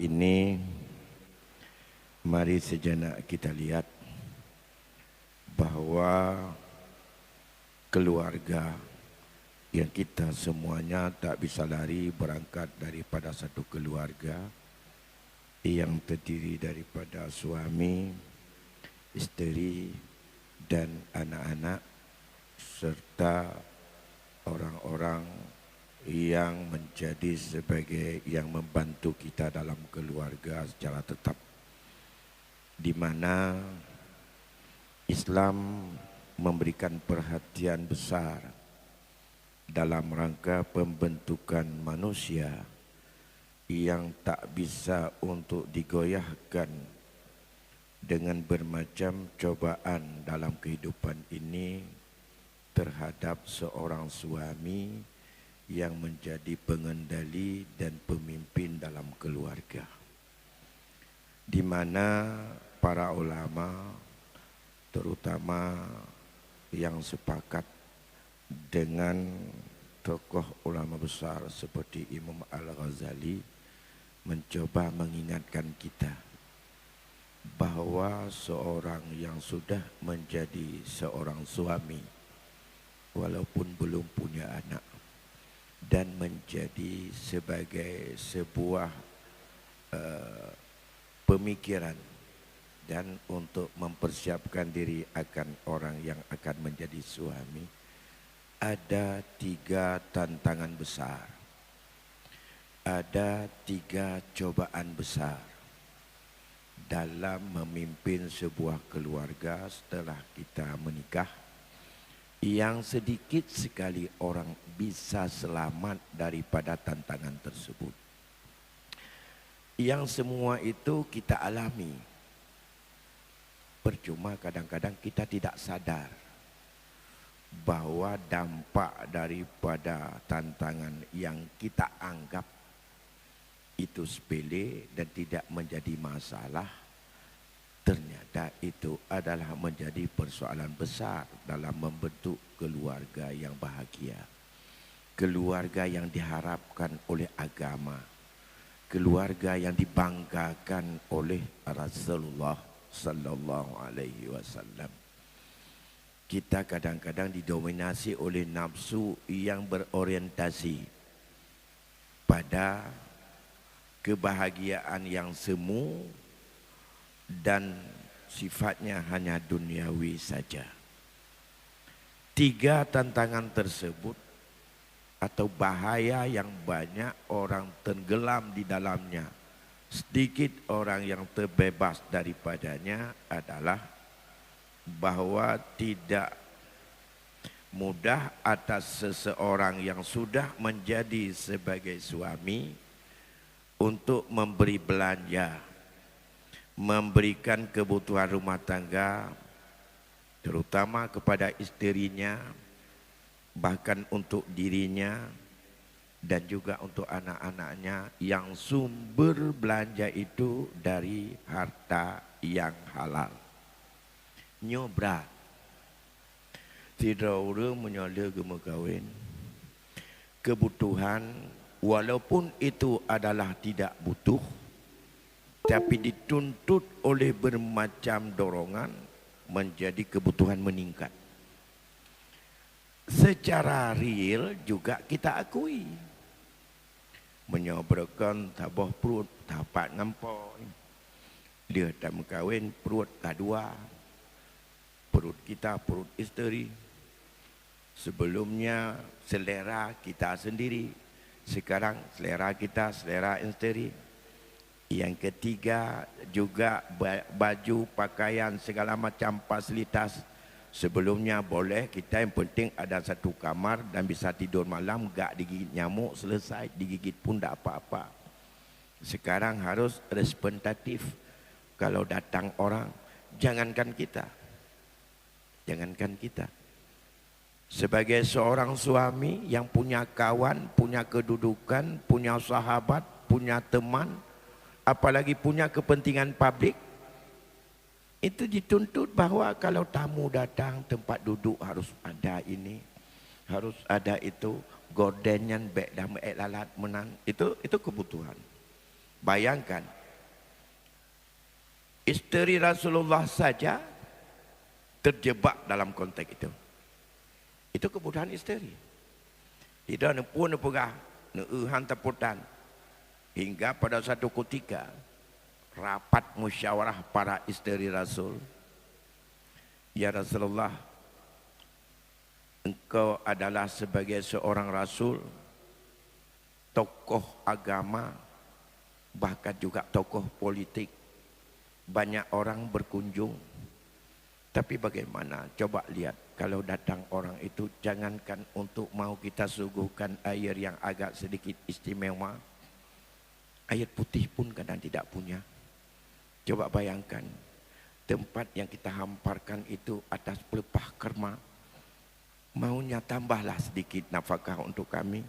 ini mari sejenak kita lihat bahwa keluarga yang kita semuanya tak bisa lari berangkat daripada satu keluarga yang terdiri daripada suami, isteri dan anak-anak serta orang-orang yang menjadi sebagai yang membantu kita dalam keluarga secara tetap, di mana Islam memberikan perhatian besar dalam rangka pembentukan manusia yang tak bisa untuk digoyahkan dengan bermacam cobaan dalam kehidupan ini terhadap seorang suami yang menjadi pengendali dan pemimpin dalam keluarga, di mana para ulama terutama yang sepakat dengan tokoh ulama besar seperti Imam Al-Ghazali mencoba mengingatkan kita bahwa seorang yang sudah menjadi seorang suami walaupun belum punya anak dan menjadi sebagai sebuah pemikiran dan untuk mempersiapkan diri akan orang yang akan menjadi suami, ada 3 tantangan besar, ada 3 cobaan besar dalam memimpin sebuah keluarga setelah kita menikah, yang sedikit sekali orang bisa selamat daripada tantangan tersebut. Yang semua itu kita alami. Percuma kadang-kadang kita tidak sadar bahwa dampak daripada tantangan yang kita anggap itu sepele dan tidak menjadi masalah, ternyata itu adalah menjadi persoalan besar dalam membentuk keluarga yang bahagia, keluarga yang diharapkan oleh agama, keluarga yang dibanggakan oleh Rasulullah Sallallahu Alaihi Wasallam. Kita kadang-kadang didominasi oleh nafsu yang berorientasi pada kebahagiaan yang semu dan sifatnya hanya duniawi saja. 3 tantangan tersebut atau bahaya yang banyak orang tenggelam di dalamnya, sedikit orang yang terbebas daripadanya adalah bahwa tidak mudah atas seseorang yang sudah menjadi sebagai suami untuk memberi belanja, memberikan kebutuhan rumah tangga terutama kepada istrinya, bahkan untuk dirinya dan juga untuk anak-anaknya yang sumber belanja itu dari harta yang halal. Nyobra tidak orang menyala gema kahwin, kebutuhan walaupun itu adalah tidak butuh tapi dituntut oleh bermacam dorongan menjadi kebutuhan meningkat. Secara real juga kita akui menyobrakan tabah perut dapat nampak dia tak berkahwin perut kedua, perut kita perut isteri. Sebelumnya selera kita sendiri, sekarang selera kita selera isteri. Yang ketiga juga baju, pakaian, segala macam fasilitas. Sebelumnya boleh kita, yang penting ada satu kamar dan bisa tidur malam, gak digigit nyamuk, selesai. Digigit pun tak apa-apa. Sekarang harus representatif. Kalau datang orang, jangankan kita. Sebagai seorang suami yang punya kawan, punya kedudukan, punya sahabat, punya teman, apalagi punya kepentingan publik, itu dituntut bahwa kalau tamu datang tempat duduk harus ada ini, harus ada itu, gordenyan bek dan lalat menang, itu kebutuhan. Bayangkan Isteri Rasulullah saja terjebak dalam konteks itu. Itu kemudahan isteri. Tidak pun pegah, hantar putan. Hingga pada satu ketika rapat musyawarah para isteri Rasul. Ya Rasulullah, engkau adalah sebagai seorang Rasul, tokoh agama, bahkan juga tokoh politik. Banyak orang berkunjung. Tapi bagaimana? Coba lihat, kalau datang orang itu, jangankan untuk mau kita suguhkan air yang agak sedikit istimewa, air putih pun kadang tidak punya. Coba bayangkan, tempat yang kita hamparkan itu atas pelepah kerma, maunya tambahlah sedikit nafkah untuk kami,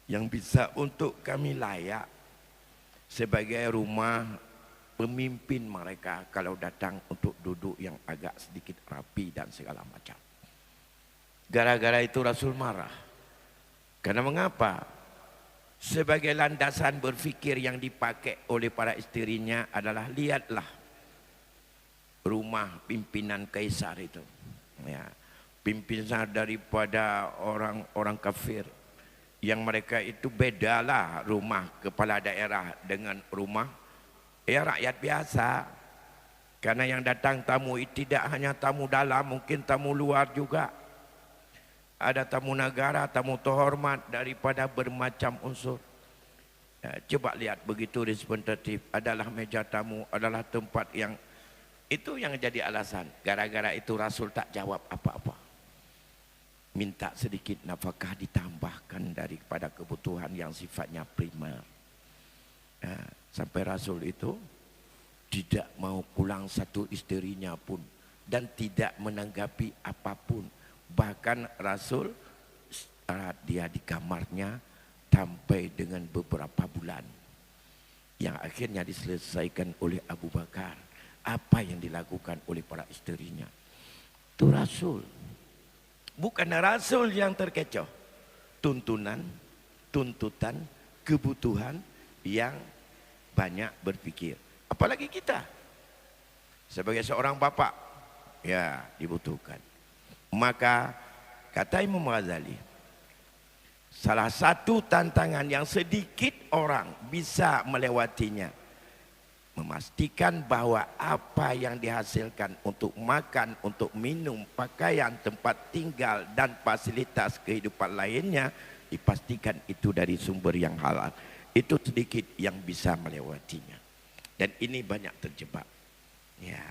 yang bisa untuk kami layak sebagai rumah pemimpin mereka kalau datang untuk duduk yang agak sedikit rapi dan segala macam. Gara-gara itu Rasul marah. Karena mengapa? Sebagai landasan berfikir yang dipakai oleh para istrinya adalah, lihatlah rumah pimpinan kaisar itu. Ya, pimpinan daripada orang-orang kafir. Yang mereka itu bedalah rumah kepala daerah dengan rumah rakyat biasa. Karena yang datang tamu itu tidak hanya tamu dalam, mungkin tamu luar juga. Ada tamu negara, tamu terhormat daripada bermacam unsur. Coba lihat, begitu representatif, adalah meja tamu, adalah tempat yang itu yang jadi alasan. Gara-gara itu Rasul tak jawab apa-apa. Minta sedikit nafkah ditambahkan daripada kebutuhan yang sifatnya primer. Sampai Rasul itu tidak mau pulang satu istrinya pun, dan tidak menanggapi apapun. Bahkan Rasul dia di kamarnya sampai dengan beberapa bulan, yang akhirnya diselesaikan oleh Abu Bakar. Apa yang dilakukan oleh para istrinya itu Rasul. Bukan Rasul yang terkecoh. Tuntutan, kebutuhan yang banyak berpikir. Apalagi kita sebagai seorang bapak, ya dibutuhkan. Maka kata Imam Ghazali, salah satu tantangan yang sedikit orang bisa melewatinya, memastikan bahwa apa yang dihasilkan untuk makan, untuk minum, pakaian, tempat tinggal, dan fasilitas kehidupan lainnya, dipastikan itu dari sumber yang halal. Itu sedikit yang bisa melewatinya. Dan ini banyak terjebak. Ya.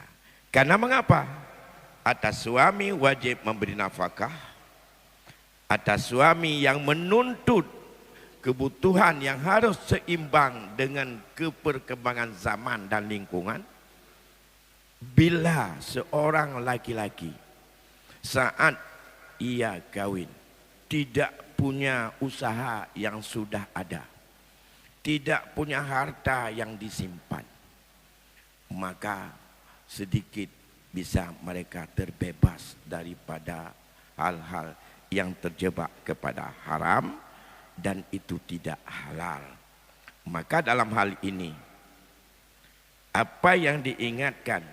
Karena mengapa? Atas suami wajib memberi nafkah. Atas suami yang menuntut kebutuhan yang harus seimbang dengan keperkembangan zaman dan lingkungan. Bila seorang laki-laki saat ia kawin tidak punya usaha yang sudah ada, tidak punya harta yang disimpan, maka sedikit bisa mereka terbebas daripada hal-hal yang terjebak kepada haram dan itu tidak halal. Maka dalam hal ini, apa yang diingatkan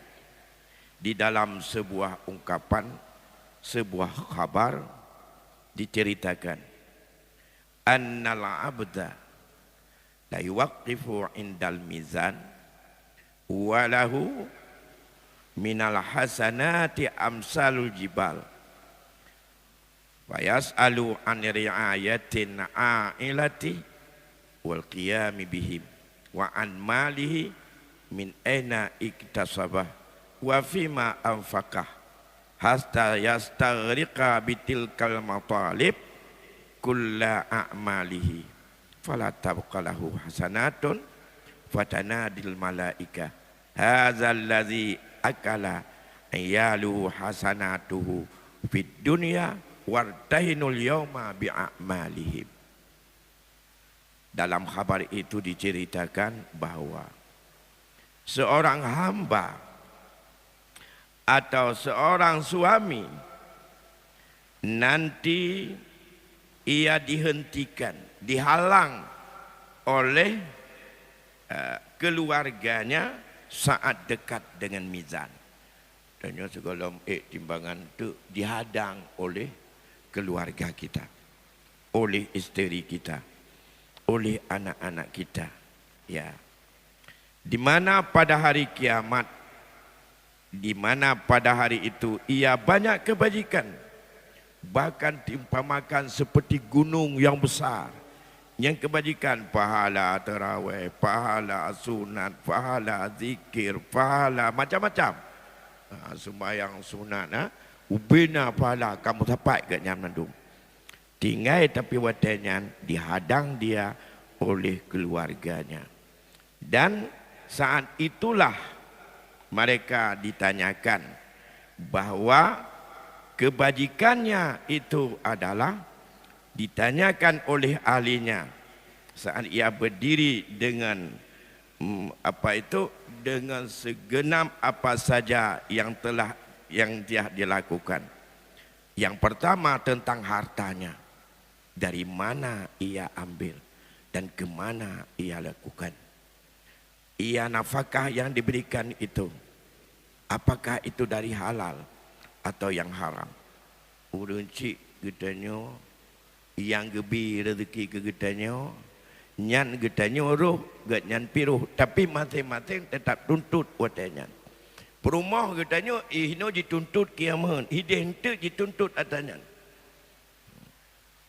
di dalam sebuah ungkapan, sebuah kabar diceritakan, annal abda la yuwaqifu indal mizan walahu minal hasanati amsalul jibal wa yas'alu an ri'ayatin a'ilati wal qiyami bihim wa an malihi min aina iktasabah wa fima anfaqah hasta yastaghriqa bitilkal matalib kulla a'malihi fala tabqalahu hasanatun fatanadil malaika hadzal ladzi akala ayalu hasanatuhu fid dunya wartahinul yawma bi'amalihim. Dalam kabar itu diceritakan bahwa seorang hamba atau seorang suami nanti ia dihentikan, dihalang oleh keluarganya saat dekat dengan mizan. Dan segala timbangan itu dihadang oleh keluarga kita, oleh isteri kita, oleh anak-anak kita. Ya, di mana pada hari kiamat, di mana pada hari itu ia banyak kebajikan, bahkan diumpamakan seperti gunung yang besar, yang kebajikan, pahala tarawih, pahala sunat, pahala zikir, pahala macam-macam. Sembahyang sunat, ubina pahala kamu dapat kat nyam nandum. Tinggal tapi watanya dihadang dia oleh keluarganya. Dan saat itulah mereka ditanyakan bahwa kebajikannya itu adalah ditanyakan oleh ahlinya saat ia berdiri dengan dengan segenap apa saja yang dia dilakukan. Yang pertama tentang hartanya, dari mana ia ambil dan ke mana ia lakukan. Ia nafkah yang diberikan itu, apakah itu dari halal atau yang haram. Urun cik getanya, yang gebi rezeki ke getanya, nyan getanya roh, get nyan piruh, tapi masing-masing tetap tuntut watanya. Perumah getanya ihno dituntut kiamat, hidente dituntut atanya.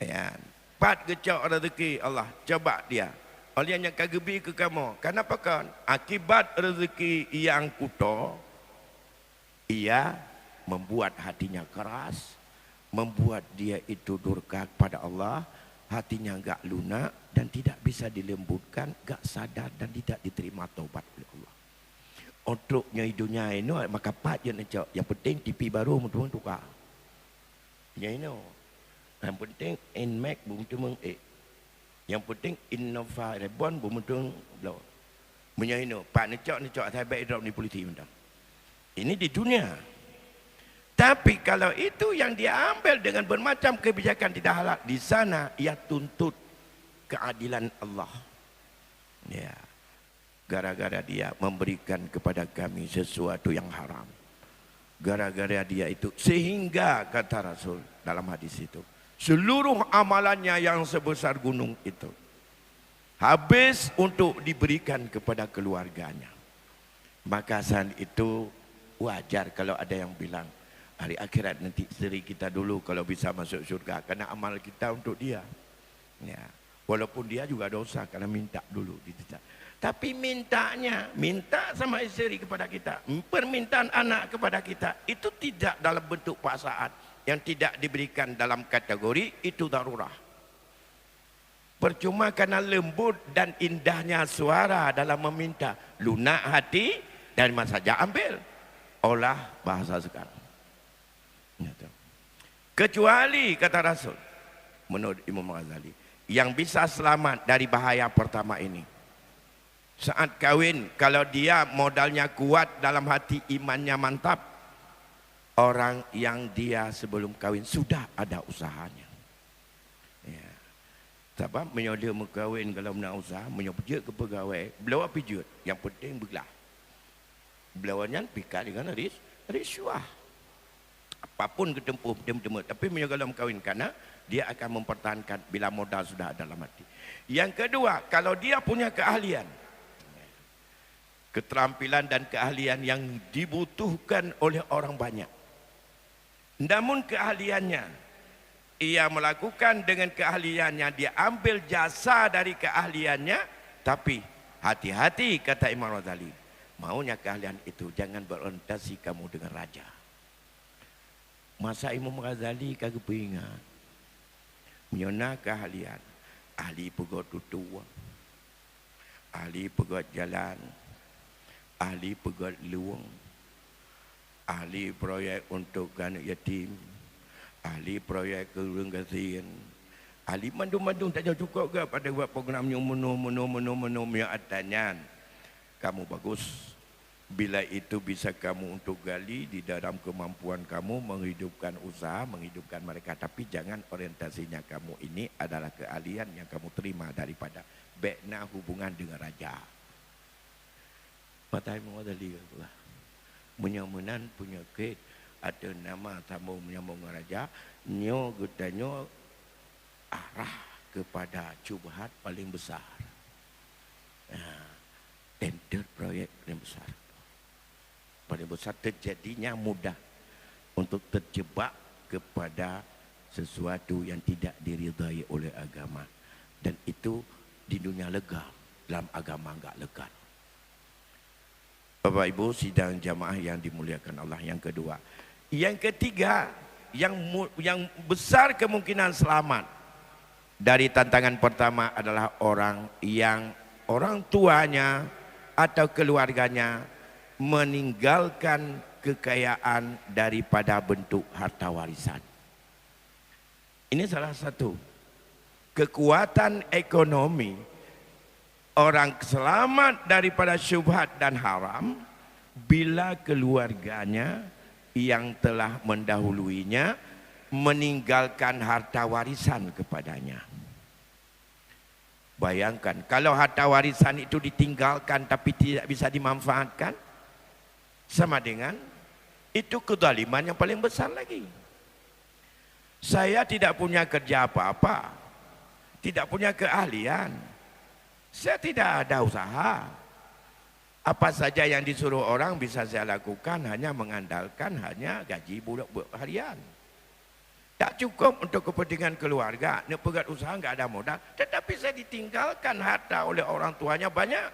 Ya, pat gecak rezeki Allah coba dia. Oleh yang kagebi ke kamu. Kenapa kan? Akibat rezeki yang kuto, ia membuat hatinya keras, membuat dia itu durka kepada Allah, hatinya enggak lunak dan tidak bisa dilembutkan, enggak sadar dan tidak diterima taubat oleh Allah. Untuknya hidupnya ini maka pat yang penting TV baru untuk tukar. Ya ini. Yang penting Nmax bumtung yang penting Innova Rebon bumtung blow. Menyaino pak necok saya baik drop ni politi benda. Ini di dunia. Tapi kalau itu yang dia ambil dengan bermacam kebijakan tidak halal, di sana ia tuntut keadilan Allah. Ya. Gara-gara dia memberikan kepada kami sesuatu yang haram. Gara-gara dia itu, sehingga kata Rasul dalam hadis itu, seluruh amalannya yang sebesar gunung itu habis untuk diberikan kepada keluarganya. Maka saat itu wajar kalau ada yang bilang hari akhirat nanti isteri kita dulu kalau bisa masuk surga, karena amal kita untuk dia. Ya. Walaupun dia juga dosa karena minta dulu. Tapi minta sama isteri kepada kita, permintaan anak kepada kita, itu tidak dalam bentuk paksaan, yang tidak diberikan dalam kategori itu darurah. Percuma karena lembut dan indahnya suara dalam meminta, lunak hati dan mana saja ambil. Olah bahasa sekarang. Kecuali kata Rasul, menurut Imam Ghazali, yang bisa selamat dari bahaya pertama ini, saat kawin, kalau dia modalnya kuat, dalam hati imannya mantap, orang yang dia sebelum kawin sudah ada usahanya. Ya. Sebab menyodia mengkawin kalau nak usaha, menyopjut ke pegawai, belawa pijut, yang penting belah. Belawanya pikir dengan riswah. Apapun ketempuh, tapi menyodia mengkawin karena dia akan mempertahankan bila modal sudah ada dalam hati. Yang kedua, kalau dia punya keahlian, keterampilan dan keahlian yang dibutuhkan oleh orang banyak, namun keahliannya ia melakukan dengan keahliannya, dia ambil jasa dari keahliannya, tapi hati-hati kata Imam Ghazali, maunya keahlian itu jangan berorientasi kamu dengan raja. Masa Imam Ghazali kagak ingat menyona keahlian, ahli pegot tutu, ahli pegot jalan, ahli pegat luang, ahli proyek untuk anak yatim, ahli proyek keluarga kasihan, ahli mandum-mandum tak jauh cukup ke pada buat program yang menu yang adanya. Kamu bagus bila itu bisa kamu untuk gali di dalam kemampuan kamu menghidupkan usaha, menghidupkan mereka, tapi jangan orientasinya kamu ini adalah keahlian yang kamu terima daripada bekna hubungan dengan raja. Matai mengadali Allah. Menyamunan punya kait ada nama tamu menyambung raja. Nyo gedanyo arah kepada cubhat paling besar. Tender proyek paling besar. Paling besar terjadinya mudah untuk terjebak kepada sesuatu yang tidak diridai oleh agama. Dan itu di dunia legal, dalam agama enggak legal. Bapak Ibu sidang jamaah yang dimuliakan Allah, yang kedua. Yang ketiga, yang besar kemungkinan selamat dari tantangan pertama adalah orang yang orang tuanya atau keluarganya meninggalkan kekayaan daripada bentuk harta warisan. Ini salah satu kekuatan ekonomi. Orang selamat daripada syubhat dan haram bila keluarganya yang telah mendahuluinya meninggalkan harta warisan kepadanya. Bayangkan kalau harta warisan itu ditinggalkan tapi tidak bisa dimanfaatkan, sama dengan itu kezaliman yang paling besar lagi. Saya tidak punya kerja apa-apa, tidak punya keahlian, saya tidak ada usaha. Apa saja yang disuruh orang bisa saya lakukan, hanya mengandalkan hanya gaji budak harian. Tak cukup untuk kepentingan keluarga, nak pegat usaha enggak ada modal, tetapi saya ditinggalkan harta oleh orang tuanya banyak.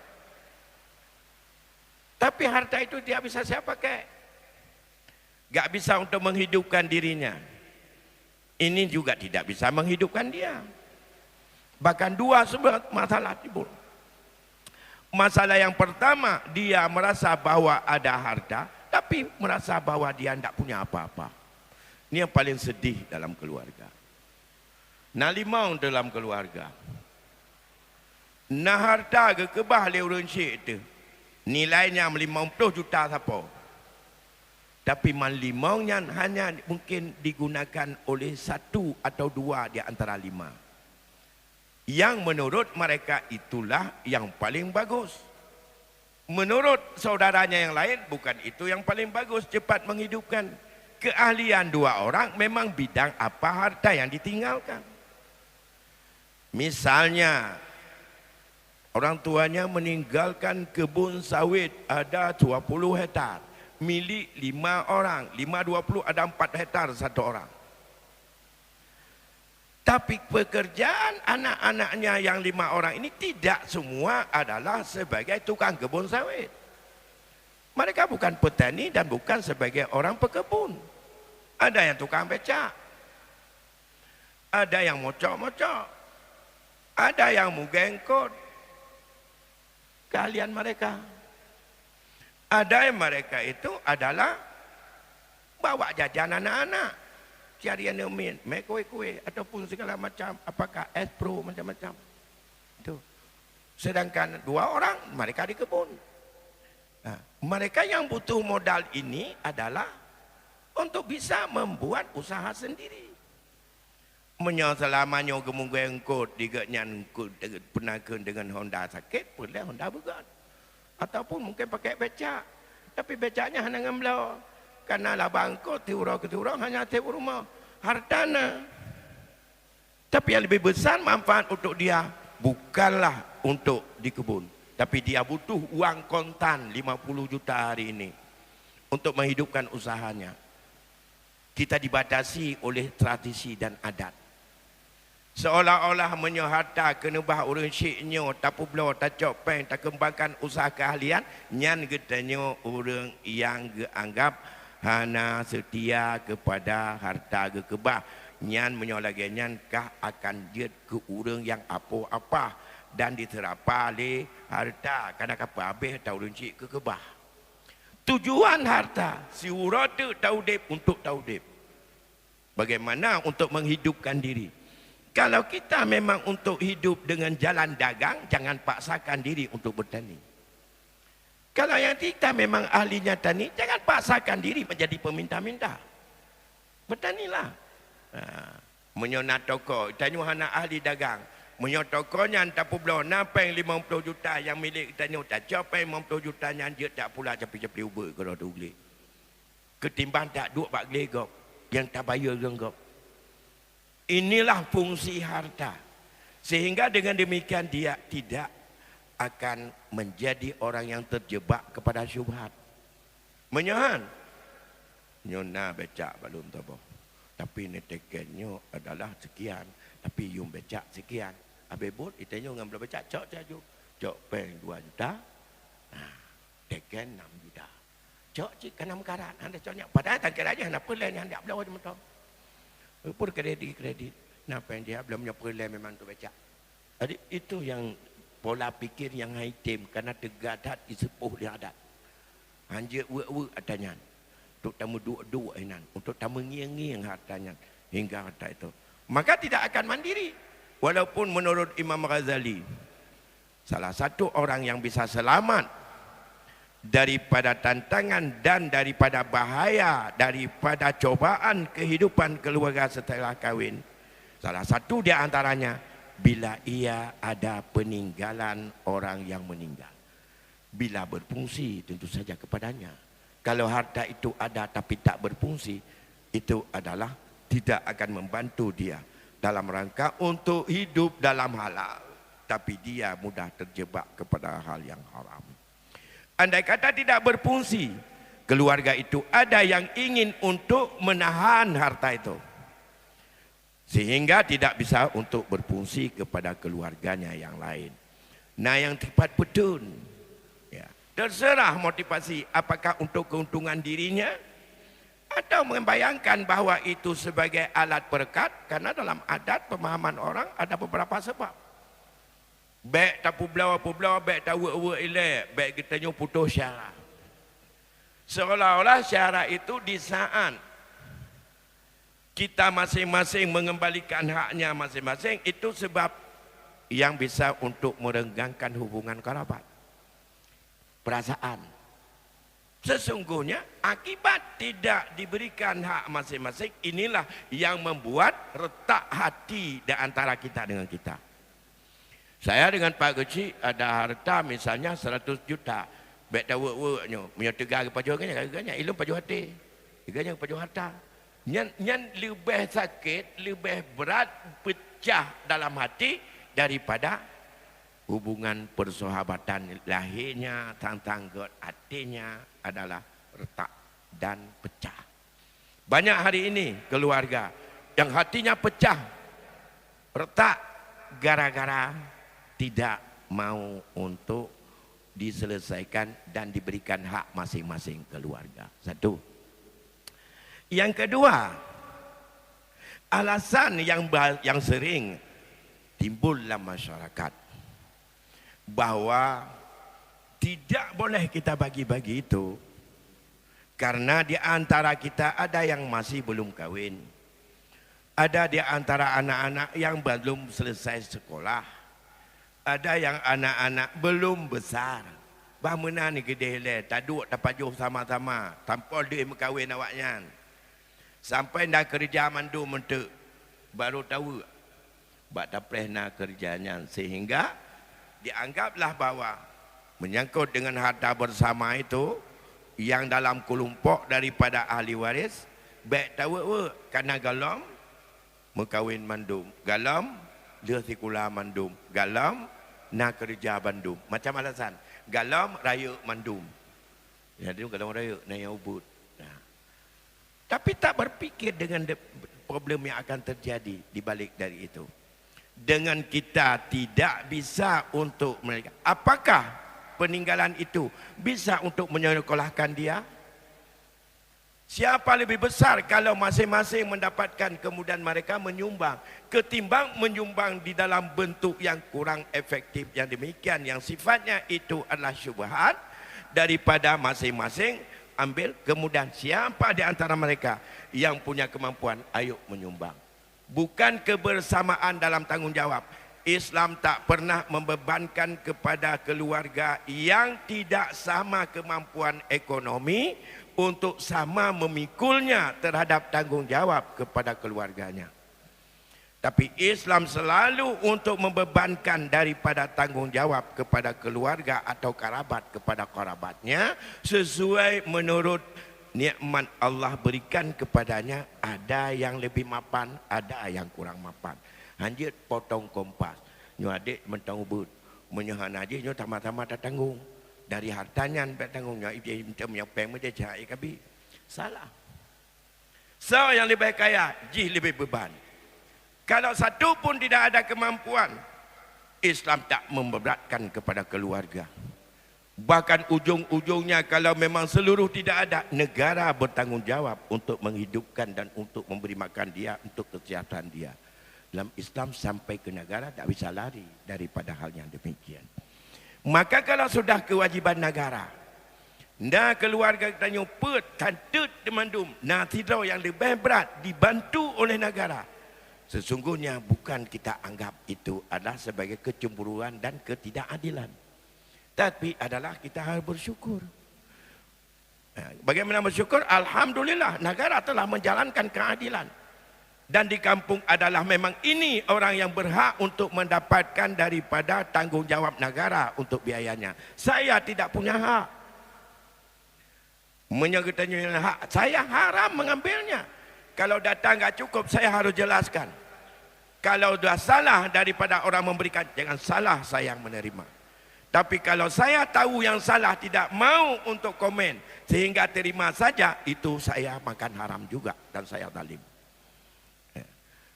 Tapi harta itu tidak bisa saya pakai. Enggak bisa untuk menghidupkan dirinya. Ini juga tidak bisa menghidupkan dia. Bahkan dua sebab masalah timbul. Masalah yang pertama, dia merasa bahwa ada harta, tapi merasa bahwa dia tidak punya apa-apa. Ini yang paling sedih dalam keluarga. Nah limau dalam keluarga. Nah harta kekebah le cik itu. Nilainya 50 juta siapa. Tapi limaunya hanya mungkin digunakan oleh satu atau dua di antara 5. Yang menurut mereka itulah yang paling bagus. Menurut saudaranya yang lain bukan itu yang paling bagus, cepat menghidupkan. Keahlian 2 orang memang bidang apa harta yang ditinggalkan. Misalnya orang tuanya meninggalkan kebun sawit ada 20 hektar, milik 5 orang, 5 20 ada 4 hektar satu orang. Tapi pekerjaan anak-anaknya yang 5 orang ini tidak semua adalah sebagai tukang kebun sawit. Mereka bukan petani dan bukan sebagai orang pekebun. Ada yang tukang becak, ada yang mocok-mocok, ada yang mugengkot. Kalian mereka. Ada yang mereka itu adalah bawa jajan anak-anak. Cari yang nemin, make kue-kue ataupun segala macam, apakah es pro macam-macam. Itu. Sedangkan 2 orang mereka di kebun. Nah, mereka yang butuh modal ini adalah untuk bisa membuat usaha sendiri. Selamanya gemung engkot diganyan penakan dengan Honda sakit, boleh Honda begat. Ataupun mungkin pakai becak. Tapi becaknya hanya ngemlau. Karena lah bangkot tiurau ke tiurau hanya tiap rumah hartana. Tapi yang lebih besar manfaat untuk dia bukanlah untuk di kebun, tapi dia butuh uang kontan 50 juta hari ini untuk menghidupkan usahanya. Kita dibatasi oleh tradisi dan adat. Seolah-olah menyohata kena bah urang syiknyo tapu blo tacok peng tak kembangkan usaha keahlian nyan getanyo urang yang dianggap hana setia kepada harta kekebah nyan menyolagi nyan kah akan jet ke urang yang apa-apa dan diterapa le harta karena apa habis tahu runcik kekebah. Tujuan harta si urate taudip untuk taudip. Bagaimana untuk menghidupkan diri. Kalau kita memang untuk hidup dengan jalan dagang, jangan paksakan diri untuk bertani. Kalau yang kita memang ahlinya tani, jangan paksakan diri menjadi peminta-minta. Bertanilah. Menyonat toko, tanya anak ahli dagang. Menyotokonya tapu belau napeng 50 juta yang milik kita ni tak capai 50 juta yang dia tak pula capi-capi ubah kalau tu beli. Ketimbang tak duk bak gelegop yang tak bayar genggop. Inilah fungsi harta. Sehingga dengan demikian dia tidak akan menjadi orang yang terjebak kepada syubhat. Menyohan. Nyona becak belum tahu. Tapi netekennya adalah sekian. Tapi yung becak sekian. Habis bot, itanya dengan belah becak. Cok caju. Cok peng 2 juta. Nah, teken 6 juta. Cok cik kena mekarat. Anda coknya. Padahal tak kira aja. Kenapa lain yang tak belah macam tu. Pun kredit. Kenapa yang dia belum punya perlahan memang tu becak. Jadi itu yang pola pikir yang haitim. Kerana tegadat disepuh di adat. Hanya uak-uak adanya. Untuk tamu dua-dua inan. Untuk tamu ngiang-ngiang hartanya. Hingga harta itu. Maka tidak akan mandiri. Walaupun menurut Imam Ghazali, salah satu orang yang bisa selamat daripada tantangan dan daripada bahaya, daripada cobaan kehidupan keluarga setelah kahwin, salah satu di antaranya bila ia ada peninggalan orang yang meninggal. Bila berfungsi tentu saja kepadanya. Kalau harta itu ada tapi tak berfungsi, itu adalah tidak akan membantu dia dalam rangka untuk hidup dalam halal, tapi dia mudah terjebak kepada hal yang haram. Andai kata tidak berfungsi, keluarga itu ada yang ingin untuk menahan harta itu, sehingga tidak bisa untuk berfungsi kepada keluarganya yang lain. Nah, yang tepat betul, ya, terserah motivasi, apakah untuk keuntungan dirinya atau membayangkan bahawa itu sebagai alat berkat. Karena dalam adat pemahaman orang ada beberapa sebab. Baik tapu belau, baik tahu elek, baik kita nyu putus syarah. Seolah-olah syarah itu di saat kita masing-masing mengembalikan haknya masing-masing, itu sebab yang bisa untuk merenggangkan hubungan kerabat. Perasaan. Sesungguhnya akibat tidak diberikan hak masing-masing, inilah yang membuat retak hati di antara kita dengan kita. Saya dengan Pak Geci ada harta misalnya 100 juta. Baik tahu nyo punya tegar ke paju ganya ilmu paju hati. Ganya paju harta. Nyan lebih sakit, lebih berat pecah dalam hati daripada hubungan persahabatan lahirnya, tanggut hatinya adalah retak dan pecah. Banyak hari ini keluarga yang hatinya pecah, retak, gara-gara tidak mau untuk diselesaikan dan diberikan hak masing-masing keluarga. Satu. Yang kedua, alasan yang sering timbul dalam masyarakat bahwa tidak boleh kita bagi-bagi itu karena di antara kita ada yang masih belum kahwin, ada di antara anak-anak yang belum selesai sekolah, ada yang anak-anak belum besar. Bagaimana ni gede le, tak duduk tak pajuh sama-sama, tanpa dia berkahwin awaknya. Sampai dah kerja mandu mentuk, baru tahu bak tak pernah kerjanya, sehingga dianggaplah bahwa menyangkut dengan harta bersama itu yang dalam kelompok daripada ahli waris, baik tahu karena galam mengkawin mandum, galam dia sekolah mandum, galam nak kerja bandum, macam alasan galam raya mandum, jadi galam raya nak ubud. Nah, tapi tak berfikir dengan problem yang akan terjadi di balik dari itu. Dengan kita tidak bisa untuk mereka, apakah peninggalan itu bisa untuk menyekolahkan dia? Siapa lebih besar kalau masing-masing mendapatkan kemudian mereka menyumbang ketimbang menyumbang di dalam bentuk yang kurang efektif yang demikian, yang sifatnya itu adalah syubhat daripada masing-masing ambil, kemudian siapa di antara mereka yang punya kemampuan, ayo menyumbang. Bukan kebersamaan dalam tanggungjawab. Islam tak pernah membebankan kepada keluarga yang tidak sama kemampuan ekonomi untuk sama memikulnya terhadap tanggungjawab kepada keluarganya. Tapi Islam selalu untuk membebankan daripada tanggungjawab kepada keluarga atau kerabat kepada kerabatnya sesuai menurut nikmat Allah berikan kepadanya. Ada yang lebih mapan, ada yang kurang mapan. Hanjit potong kompas, nyu adik mentang ubud, menyohan aja nyu tama-tama tak tanggung. Dari hartanya tak tanggungnya dia minta peng dia cari kabi. Salah. So yang lebih kaya, ji lebih beban. Kalau satu pun tidak ada kemampuan, Islam tak memberatkan kepada keluarga. Bahkan ujung-ujungnya kalau memang seluruh tidak ada, negara bertanggungjawab untuk menghidupkan dan untuk memberi makan dia, untuk kesehatan dia. Dalam Islam sampai ke negara tak bisa lari daripada hal yang demikian. Maka kalau sudah kewajiban negara, nah keluarga kita nyuput, tantut demandum, nah tidak yang lebih berat dibantu oleh negara. Sesungguhnya bukan kita anggap itu adalah sebagai kecemburuan dan ketidakadilan. Tapi adalah kita harus bersyukur. Bagaimana bersyukur? Alhamdulillah negara telah menjalankan keadilan. Dan di kampung adalah memang ini orang yang berhak untuk mendapatkan daripada tanggungjawab negara untuk biayanya. Saya tidak punya hak. Menyangkutnya hak, saya haram mengambilnya. Kalau data nggak cukup, saya harus jelaskan. Kalau sudah salah daripada orang memberikan, jangan salah saya yang menerima. Tapi kalau saya tahu yang salah, tidak mau untuk komen, sehingga terima saja, itu saya makan haram juga dan saya zalim.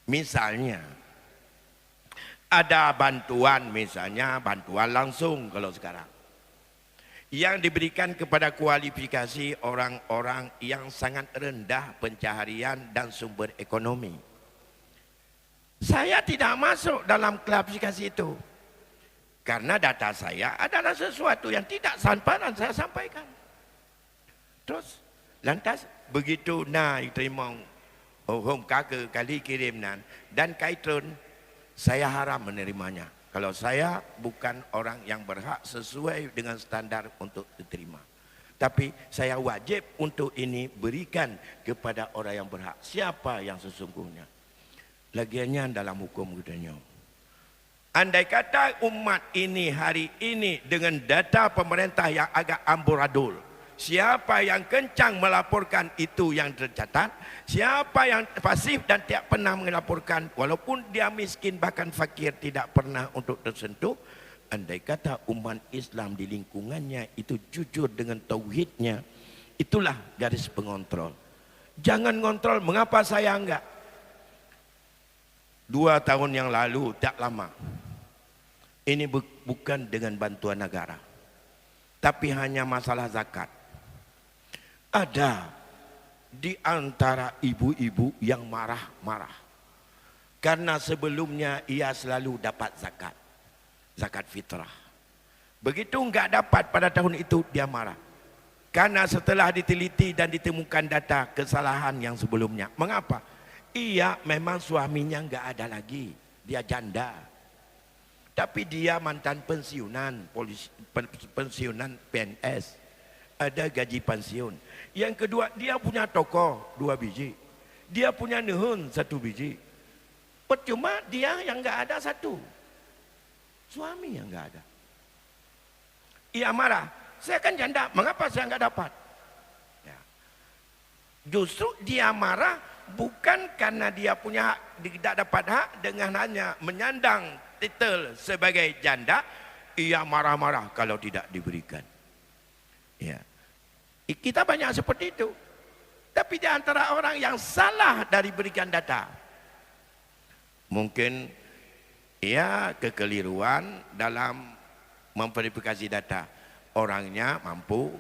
Misalnya, ada bantuan, misalnya bantuan langsung kalau sekarang. Yang diberikan kepada kualifikasi orang-orang yang sangat rendah pencaharian dan sumber ekonomi. Saya tidak masuk dalam klasifikasi itu. Karena data saya adalah sesuatu yang tidak samparan saya sampaikan. Terus, lantas begitu terima home kakak kali kirim dan kaitun, saya haram menerimanya. Kalau saya bukan orang yang berhak sesuai dengan standar untuk diterima. Tapi saya wajib untuk ini berikan kepada orang yang berhak. Siapa yang sesungguhnya? Lagiannya dalam hukum katanya. Andai kata umat ini hari ini dengan data pemerintah yang agak amburadul, siapa yang kencang melaporkan itu yang tercatat, siapa yang pasif dan tidak pernah melaporkan, walaupun dia miskin bahkan fakir tidak pernah untuk tersentuh. Andai kata umat Islam di lingkungannya itu jujur dengan tauhidnya, itulah garis pengontrol. Jangan ngontrol, mengapa saya enggak? 2 tahun yang lalu, tak lama, ini bukan dengan bantuan negara, tapi hanya masalah zakat. Ada di antara ibu-ibu yang marah-marah karena sebelumnya ia selalu dapat zakat fitrah. Begitu enggak dapat pada tahun itu, dia marah karena setelah diteliti dan ditemukan data kesalahan yang sebelumnya. Mengapa? Ia memang suaminya enggak ada lagi, dia janda, tapi dia mantan pensiunan polisi, pensiunan PNS, ada gaji pensiun. Yang kedua, dia punya toko 2 biji, dia punya nehun 1 biji. Percuma dia yang enggak ada 1, suami yang enggak ada. Ia marah, saya kan janda, mengapa saya enggak dapat? Ya. Justru dia marah bukan karena dia punya hak, tidak dapat hak dengan hanya menyandang titel sebagai janda. Ia marah-marah kalau tidak diberikan. Ya. Kita banyak seperti itu. Tapi di antara orang yang salah dari berikan data, mungkin ia kekeliruan dalam memverifikasi data. Orangnya mampu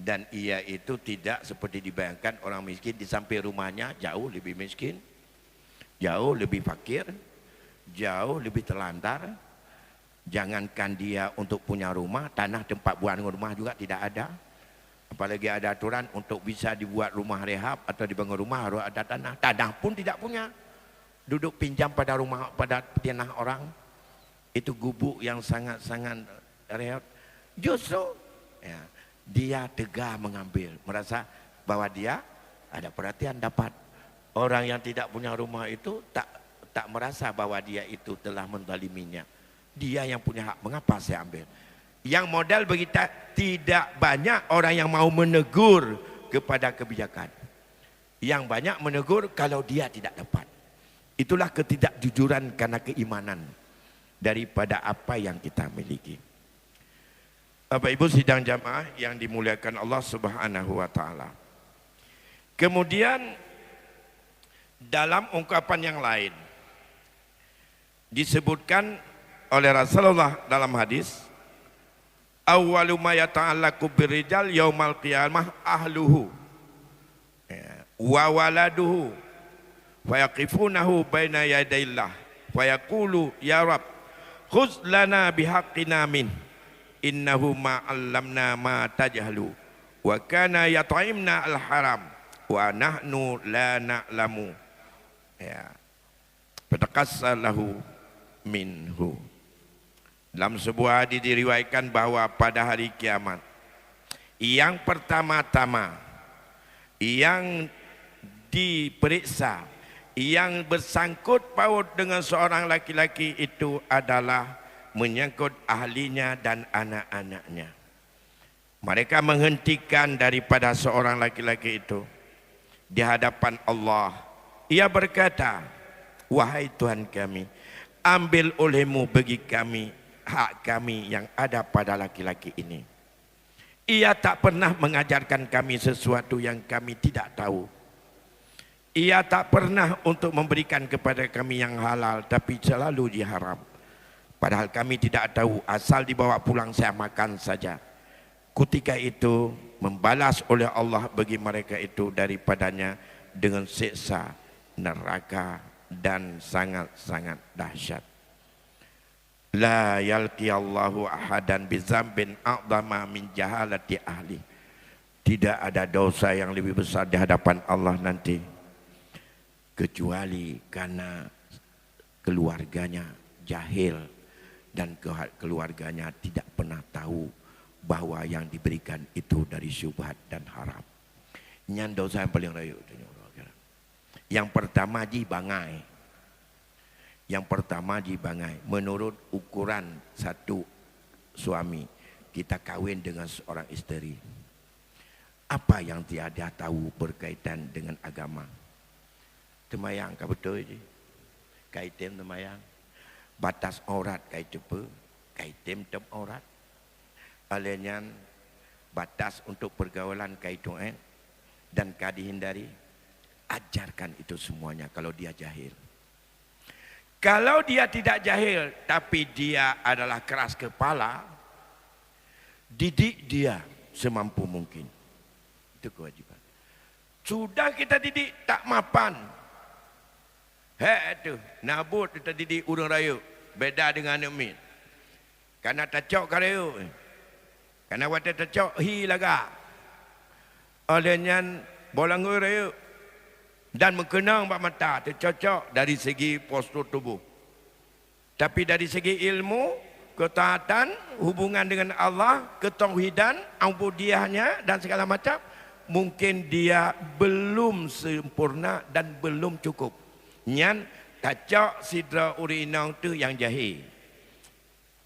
dan ia itu tidak seperti dibayangkan orang miskin di samping rumahnya jauh lebih miskin, jauh lebih fakir, jauh lebih terlantar. Jangankan dia untuk punya rumah, tanah tempat buat rumah juga tidak ada. Apalagi ada aturan untuk bisa dibuat rumah rehab atau dibangun rumah harus ada tanah. Tanah pun tidak punya. Duduk pinjam pada rumah, pada tanah orang. Itu gubuk yang sangat-sangat rehab. Justru ya, dia tegak mengambil, merasa bahwa dia ada perhatian dapat. Orang yang tidak punya rumah itu tak tak merasa bahwa dia itu telah menzaliminya. Dia yang punya hak, mengapa saya ambil? Yang modal berita tidak banyak orang yang mau menegur kepada kebijakan. Yang banyak menegur kalau dia tidak dapat. Itulah ketidakjujuran karena keimanan daripada apa yang kita miliki. Bapak Ibu sidang jamaah yang dimuliakan Allah Subhanahu wa taala. Kemudian dalam ungkapan yang lain disebutkan oleh Rasulullah dalam hadis, awwalu ma yata'allaqu birrijal yaumal qiyamah ahluhu wa waladuhu fayaqifunahu baina yadayillah fayaqulu ya rab khudh lana bihaqqina min innahu ma 'allamna ma tajhalu wa kana yat'imna al-haram wa nahnu la na'lamu ya fataqassalahu minhu. Dalam sebuah hadis diriwayatkan bahwa pada hari kiamat yang pertama-tama yang diperiksa, yang bersangkut paut dengan seorang laki-laki itu adalah menyangkut ahlinya dan anak-anaknya. Mereka menghentikan daripada seorang laki-laki itu di hadapan Allah. Ia berkata, wahai Tuhan kami, ambil olehmu bagi kami hak kami yang ada pada laki-laki ini. Ia tak pernah mengajarkan kami sesuatu yang kami tidak tahu. Ia tak pernah untuk memberikan kepada kami yang halal, tapi selalu diharam. Padahal kami tidak tahu, asal dibawa pulang saya makan saja. Ketika itu membalas oleh Allah bagi mereka itu daripadanya dengan siksa neraka dan sangat-sangat dahsyat. La yalqi Allahu ahadan bizambin a'dama min jahalati ahli. Tidak ada dosa yang lebih besar di hadapan Allah nanti kecuali karena keluarganya jahil dan keluarganya tidak pernah tahu bahwa yang diberikan itu dari syubhat dan haram. Nyan dosa yang paling rayu. Yang pertama jibangai. Yang pertama jibangai. Menurut ukuran satu suami, kita kawin dengan seorang isteri. Apa yang tiada tahu berkaitan dengan agama? Temayang, kau betul je. Kaitem temayang. Batas aurat kai cepa, kaitem tem aurat. Alenyan batas untuk pergaulan kai tuan dan ka dihindari. Ajarkan itu semuanya kalau dia jahil. Kalau dia tidak jahil tapi dia adalah keras kepala, didik dia semampu mungkin. Itu kewajiban. Sudah kita didik tak mapan. Itu nabut kita didik urang raya. Beda dengan Amin. Karena tacok karaya. Karena waktu tacok hi laga. Olehnya bolang raya. Dan mengenang bak mata tercocok dari segi postur tubuh. Tapi dari segi ilmu, ketaatan, hubungan dengan Allah, ketauhidan, ubudiyahnya dan segala macam, mungkin dia belum sempurna dan belum cukup. Nyan tacok sidra urinang tu yang jahil.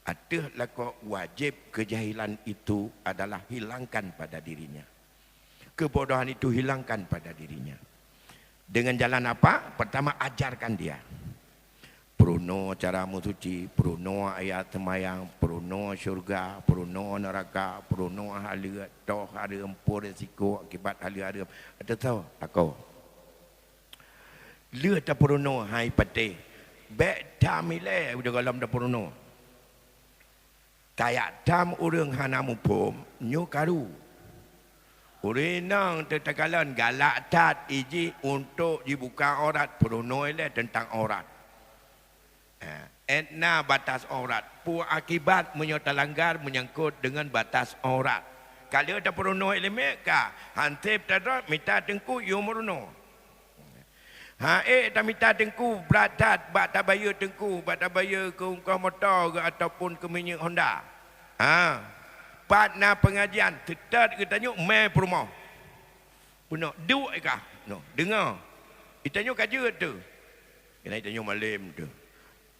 Adalah kok wajib kejahilan itu adalah hilangkan pada dirinya. Kebodohan itu hilangkan pada dirinya. Dengan jalan apa? Pertama ajarkan dia. Peruno cara suci, peruno ayat temayang, peruno syurga, peruno neraka, peruno hala, toh ada empur resiko akibat hala. Ada tahu aku? Lue ta peruno hai pate. Bek tamile udah galam da peruno. Kayak tam urang hanamu pom nyu karu. Urinang tetakalan galak tat iji untuk dibuka aurat peruno ile tentang aurat. Etna batas aurat. Pu akibat menyertalanggar menyangkut dengan batas aurat. Kalau ada peruno ile meka hantip tada minta tengku yo meruno. Tak minta tengku beratat bata bayar tengku bata bayar ke ungkau motor ke ataupun ke minyak Honda. Partner pengajian tetap kita tanya mai perumah. Benar duit kah? No, dengar. Kita tanya kerja tu. Kena tanya malam tu.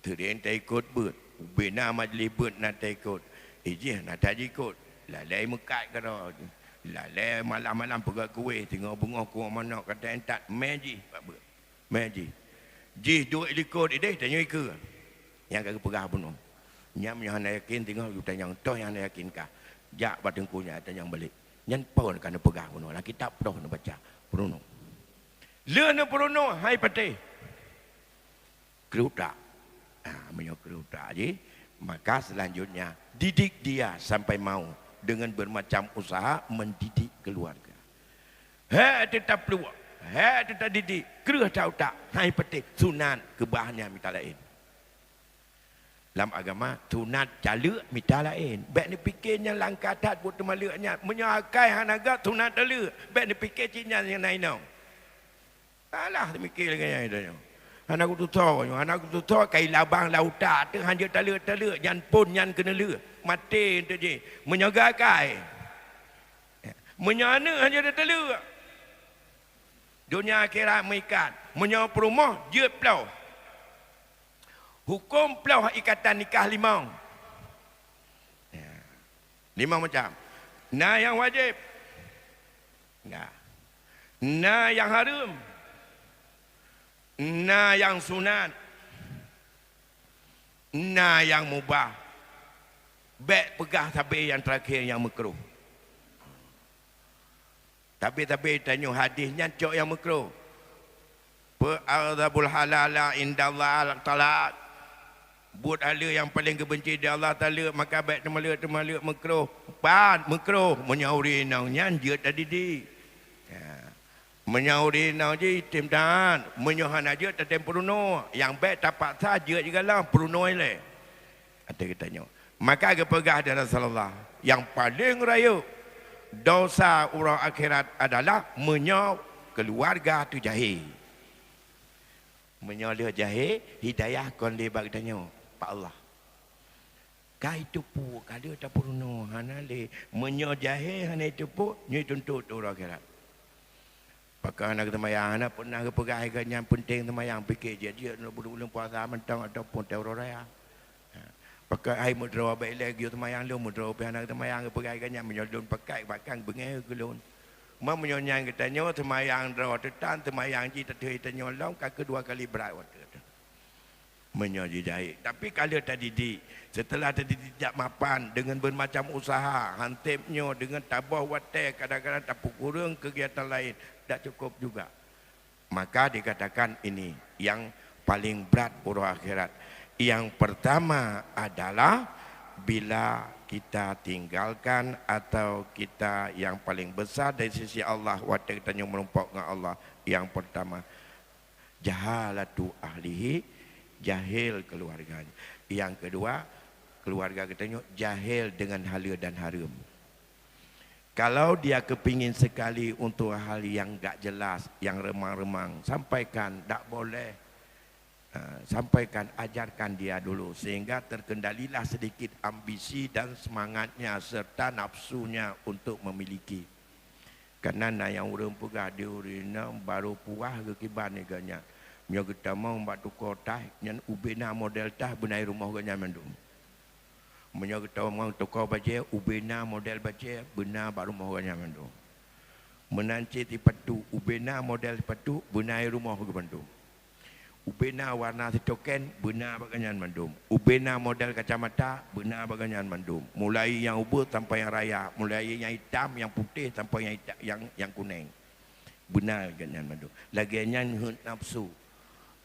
Terien tak ikut ber. Bina majlis ber nak tak ikut. Je nak tak ikut. Lalai mekat kata. Lalai malam-malam pegang kuih. Tengok bunga kuah mana. Kata entak. Meji. Meji. Ji duit ikut. Tanya ikut. Yang kata pegang bunuh. Yang nak yakin tengok. Tanya toh yang nak yakinkah. Jak batengkunya. Tanya balik. Yang pun kena pegang bunuh. Lah kitab dah nak baca. Perunuh. Lena perunuh. Hai patih. Kerutak. Menyok kerutak je. Maka selanjutnya didik dia sampai mau dengan bermacam usaha mendidik keluarga. Hai tetap peluang. Hai tetap didik. Kerah tahu tak. Hai patih. Sunat kebahannya minta lain. Dalam agama sunat calak minta lain. Baik ni fikirnya langkah tat buat temalaknya. Menyakai hanaga sunat dalak. Baik ni fikir cinya yang lain dong. Alah mikir lagi yang itu. Anak tu tahu kai labang lauta tu hanya talak yan pun yan kena le. Mati tu je. Menyogakai. Menyana hanya talak. Dunia akhirat mengikat. Menyo perumah je pelau. Hukum pelau ikatan nikah limau. Limau macam. Nah yang wajib. Enggak. Nah yang haram. Nah yang sunat. Nah yang mubah. Baik pegah tapi yang terakhir yang makruh. Tapi tanya hadisnya cok yang makruh. Fa'adzabul halala indallah talak. Buat hala yang paling kebenci di Allah Ta'ala. Maka baik temalak makruh. Pan makruh. Menyauri naunya dia tadi di. Menyauri nau je tim dan menyohan aja tetem peruno yang baik tapak saja juga lah peruno ile. Ada katanya. Maka kepegah dari Rasulullah yang paling raya dosa orang akhirat adalah menyo keluarga tu jahil. Menyo dia jahil hidayah kon le bag tanya Pak Allah. Kai tu pu kada ta peruno hanale menyo jahil hana itu pu nyi tuntut orang akhirat. Pakai anak temayang, anak pernah kepegai kan yang penting temayang fikir dia nak bulan puasa mentang ataupun teror raya. Pakai air mudra baik lagi temayang lu mudra pe anak temayang kepegai kan yang menyodon pakai bahkan bengai gelun. Mau menyonyang katanya temayang dra tetan temayang ji teteh tanya long kedua kali berat waktu tu. Menyoji jahit. Tapi kalau tadi setelah tadi tidak mapan dengan bermacam usaha, hantipnya dengan tabah watai kadang-kadang tak kurang kegiatan lain. Tak cukup juga. Maka dikatakan ini yang paling berat urus akhirat. Yang pertama adalah bila kita tinggalkan atau kita yang paling besar dari sisi Allah waktu kita menumpuk dengan Allah. Yang pertama jahalatu ahlihi, jahil keluarganya. Yang kedua keluarga kita jahil dengan halal dan haram. Kalau dia kepingin sekali untuk hal yang tak jelas, yang remang-remang, sampaikan, tak boleh. Sampaikan, ajarkan dia dulu. Sehingga terkendalilah sedikit ambisi dan semangatnya serta nafsunya untuk memiliki. Kerana yang orang pegah dia orang baru puah ke kiban ni ganya. Mia kita mau buat tukar tah, yang ubena model tah benai rumah ganya mendung. Menyok kita mau tukar baju, ubena model baju, benar baru rumah ganya mendung. Menanci di patu, ubena model patu, benai rumah ke Bandung. Ubena warna setoken, benar baganyan Bandung. Ubena model kacamata, benar baganyan Bandung. Mulai yang ubur sampai yang raya, mulai yang hitam, yang putih sampai yang kuning. Benar baganyan Bandung. Laginya nafsu.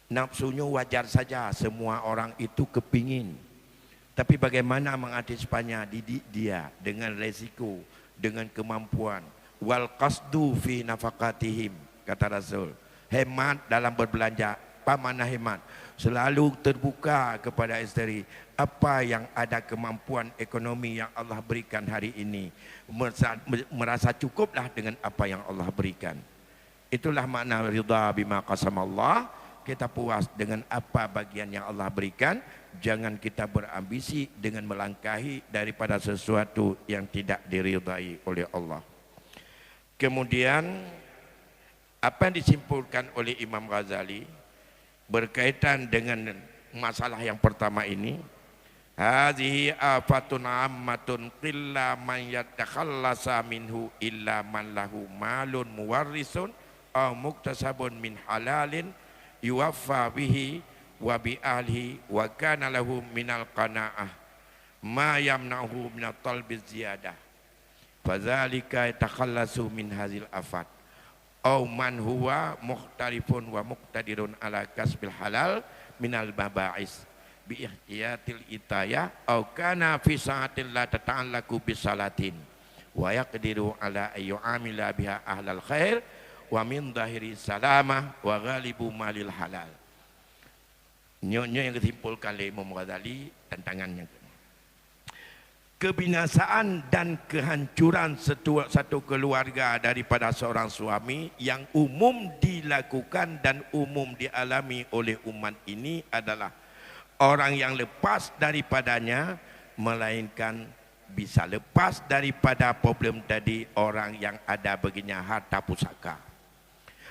Nafsunya wajar saja, semua orang itu kepingin. Tapi bagaimana mengantisipasinya, didik dia dengan resiko, dengan kemampuan. Wal qasdu fi nafaqatihim, kata Rasul. Hemat dalam berbelanja. Apa makna hemat? Selalu terbuka kepada isteri. Apa yang ada kemampuan ekonomi yang Allah berikan hari ini. Merasa cukuplah dengan apa yang Allah berikan. Itulah makna ridha bima qasamallah. Kita puas dengan apa bagian yang Allah berikan. Jangan kita berambisi dengan melangkahi daripada sesuatu yang tidak diridai oleh Allah. Kemudian apa yang disimpulkan oleh Imam Ghazali, berkaitan dengan masalah yang pertama ini, hadhihi afatun ammatun qilla man yatakhallasa minhu illa man lahu malun muwarrisun aw muktasabun min halalin yuwaffa bihi wa bi ahlihi wa kana lahu minal qanaah ma yamna'uhu min talbi ziyadah fadzalika yatakhallasu min hazil afat aw man huwa mukhtarifun wa muqtadirun ala kasbil halal minal maba'is bi ihtiyatil itayah aw kana fi sa'atin la tata'allaqu bisalatin wa yaqdiru ala ayyu'amila biha ahlal khair wa min zahiri salamah wa ghalibu malil halal. Nyonya yang disimpulkan oleh Imam Ghazali tantangannya. Kebinasaan dan kehancuran satu keluarga daripada seorang suami yang umum dilakukan dan umum dialami oleh umat ini adalah orang yang lepas daripadanya, melainkan bisa lepas daripada problem tadi orang yang ada baginya harta pusaka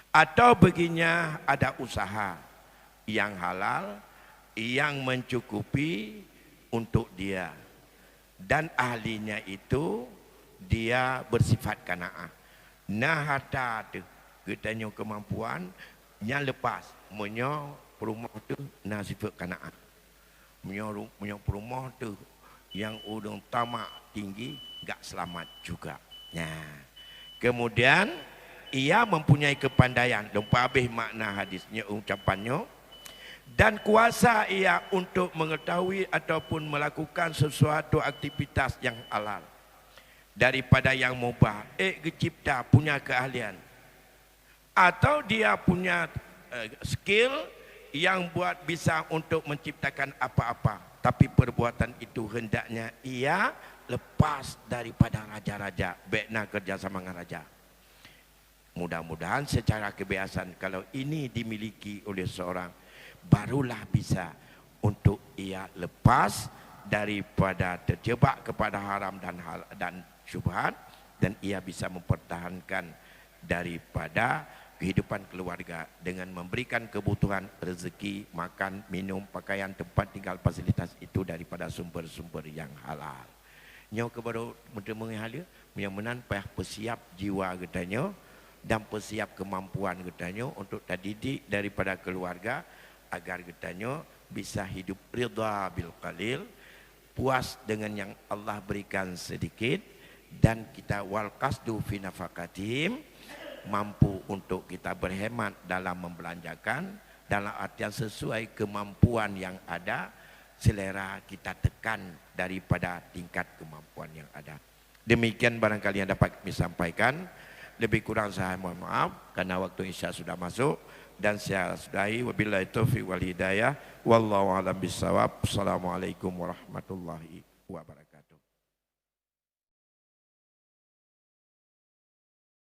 atau baginya ada usaha yang halal yang mencukupi untuk dia dan ahlinya itu dia bersifat qanaah. Nah harta tu katanya kemampuan yang lepas menyo perumah tu nah sifat qanaah. Menyo perumah tu yang udang tamak tinggi gak selamat juga. Nah, kemudian ia mempunyai kepandaian, lupa habis makna hadisnya ucapannya, dan kuasa ia untuk mengetahui ataupun melakukan sesuatu aktivitas yang halal daripada yang mubah. Kecipta punya keahlian atau dia punya skill yang buat bisa untuk menciptakan apa-apa, tapi perbuatan itu hendaknya ia lepas daripada raja-raja, baiknya kerjasama dengan raja. Mudah-mudahan secara kebiasaan kalau ini dimiliki oleh seorang, barulah bisa untuk ia lepas daripada terjebak kepada haram dan syubhat, dan ia bisa mempertahankan daripada kehidupan keluarga dengan memberikan kebutuhan rezeki, makan, minum, pakaian, tempat tinggal, fasilitas itu daripada sumber-sumber yang halal. Nyo kepada mendengar yang menan payah persiap jiwa katanya dan persiap kemampuan katanya untuk terdidik daripada keluarga agar katanya bisa hidup ridha bil qalil, puas dengan yang Allah berikan sedikit, dan kita wal qasdu fi nafaqatihim, mampu untuk kita berhemat dalam membelanjakan dalam artian sesuai kemampuan yang ada, selera kita tekan daripada tingkat kemampuan yang ada. Demikian barangkali yang dapat kami sampaikan. Lebih kurang saya mohon maaf karena waktu Isya sudah masuk, dan saya sudahi. Wabillahi taufiq wal hidayah wallahu a'lam bissawab. Assalamualaikum warahmatullahi wabarakatuh.